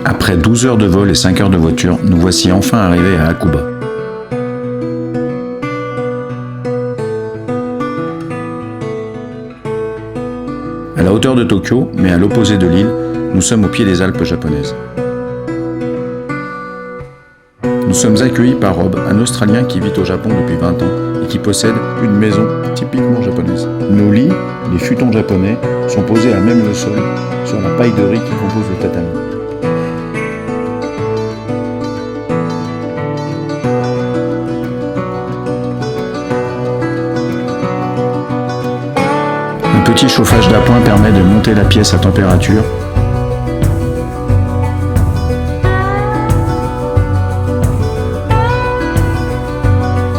Après 12 heures de vol et 5 heures de voiture, nous voici enfin arrivés à Hakuba. À la hauteur de Tokyo, mais à l'opposé de l'île, nous sommes au pied des Alpes japonaises. Nous sommes accueillis par Rob, un Australien qui vit au Japon depuis 20 ans et qui possède une maison typiquement japonaise. Nos lits, les futons japonais, sont posés à même le sol, sur la paille de riz qui compose le tatami. Un petit chauffage d'appoint permet de monter la pièce à température.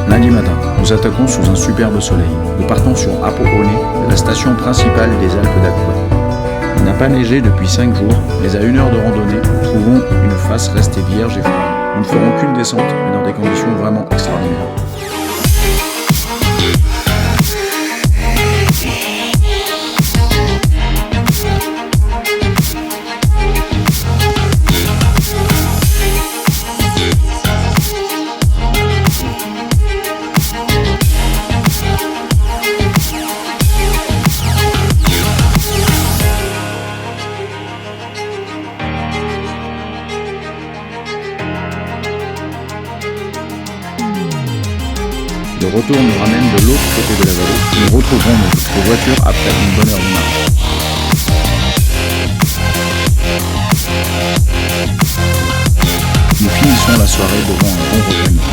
Lundi matin, nous attaquons sous un superbe soleil. Nous partons sur Hapo One, la station principale des Alpes d'Hakuba. Il n'a pas neigé depuis 5 jours, mais à 1 heure de randonnée, nous trouvons une face restée vierge et froide. Nous ne ferons qu'une descente, mais dans des conditions vraiment extraordinaires. Le retour nous ramène de l'autre côté de la vallée. Nous retrouverons notre voiture après une bonne heure de marche. Nous finissons la soirée devant un bon repas midi.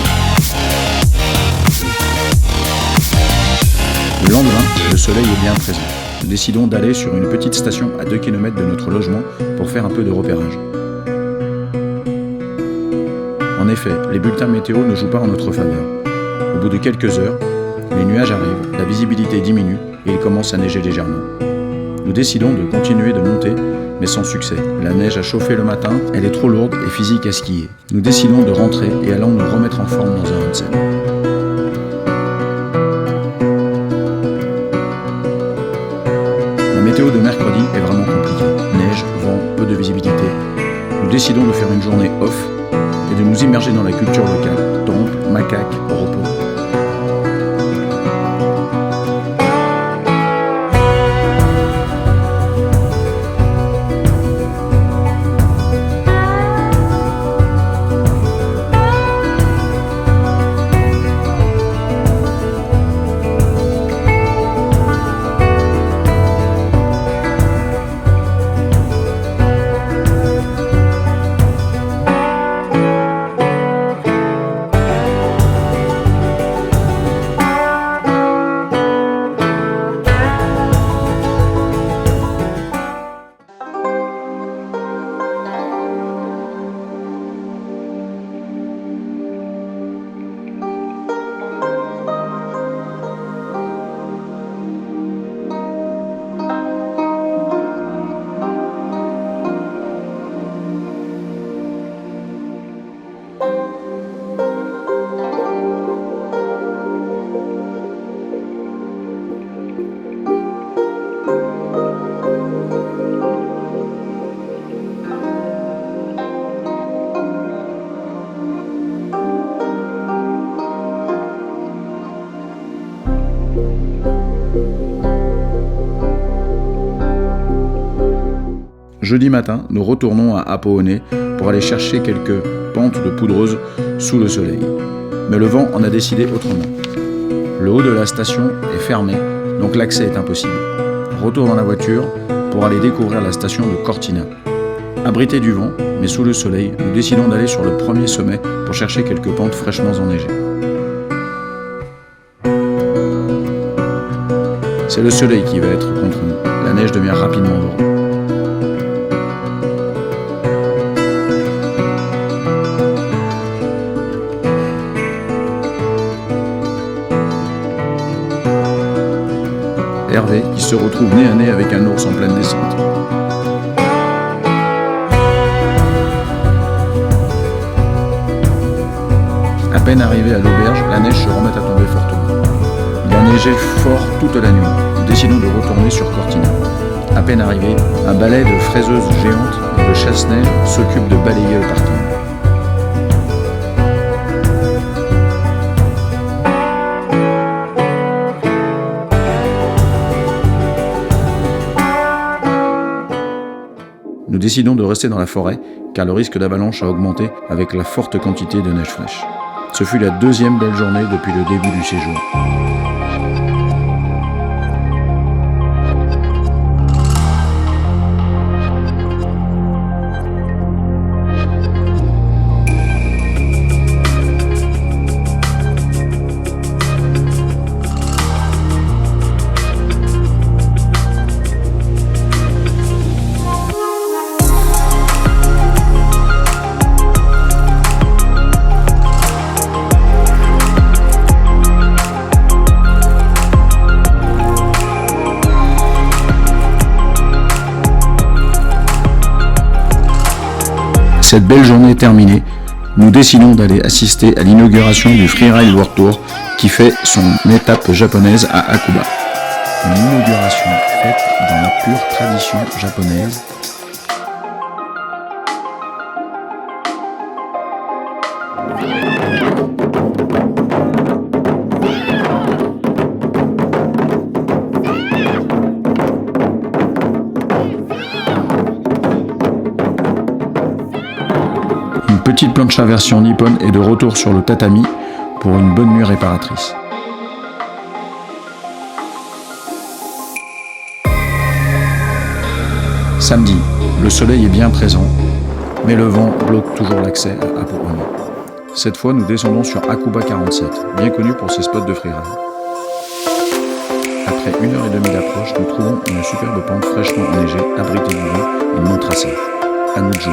Le lendemain, le soleil est bien présent. Nous décidons d'aller sur une petite station à 2 km de notre logement pour faire un peu de repérage. En effet, les bulletins météo ne jouent pas en notre faveur. Au bout de quelques heures, les nuages arrivent, la visibilité diminue et il commence à neiger légèrement. Nous décidons de continuer de monter, mais sans succès. La neige a chauffé le matin, elle est trop lourde et physique à skier. Nous décidons de rentrer et allons nous remettre en forme dans un onsen. La météo de mercredi est vraiment compliquée. Neige, vent, peu de visibilité. Nous décidons de faire une journée off et de nous immerger dans la culture locale, temples, macaques, repos. Jeudi matin, nous retournons à Hapo One pour aller chercher quelques pentes de poudreuse sous le soleil. Mais le vent en a décidé autrement. Le haut de la station est fermé, donc l'accès est impossible. Retour dans la voiture pour aller découvrir la station de Cortina. Abrité du vent, mais sous le soleil, nous décidons d'aller sur le premier sommet pour chercher quelques pentes fraîchement enneigées. C'est le soleil qui va être contre nous. La neige devient rapidement lourde. Hervé qui se retrouve nez à nez avec un ours en pleine descente. À peine arrivé à l'auberge, la neige se remet à tomber fortement. Il a neigé fort toute la nuit. Nous décidons de retourner sur Cortina. À peine arrivé, un balai de fraiseuses géantes et de chasse-neige s'occupe de balayer le parking. Nous décidons de rester dans la forêt car le risque d'avalanche a augmenté avec la forte quantité de neige fraîche. Ce fut la deuxième belle journée depuis le début du séjour. Cette belle journée terminée, nous décidons d'aller assister à l'inauguration du Freeride World Tour qui fait son étape japonaise à Hakuba. Une inauguration faite dans la pure tradition japonaise. Une petite plancha version Nippon est de retour sur le tatami pour une bonne nuit réparatrice. Samedi, le soleil est bien présent, mais le vent bloque toujours l'accès à Apo One. Cette fois, nous descendons sur Hakuba 47, bien connu pour ses spots de freeride. Après 1h30 d'approche, nous trouvons une superbe pente fraîchement enneigée, abritée du vent et non tracée. À nous de jouer.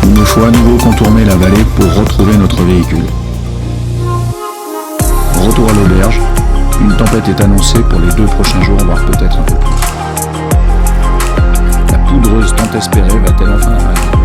Il nous faut à nouveau contourner la vallée pour retrouver notre véhicule. Retour à l'auberge, une tempête est annoncée pour les 2 prochains jours, voire peut-être un peu plus. La poudreuse tant espérée va-t-elle enfin arriver ?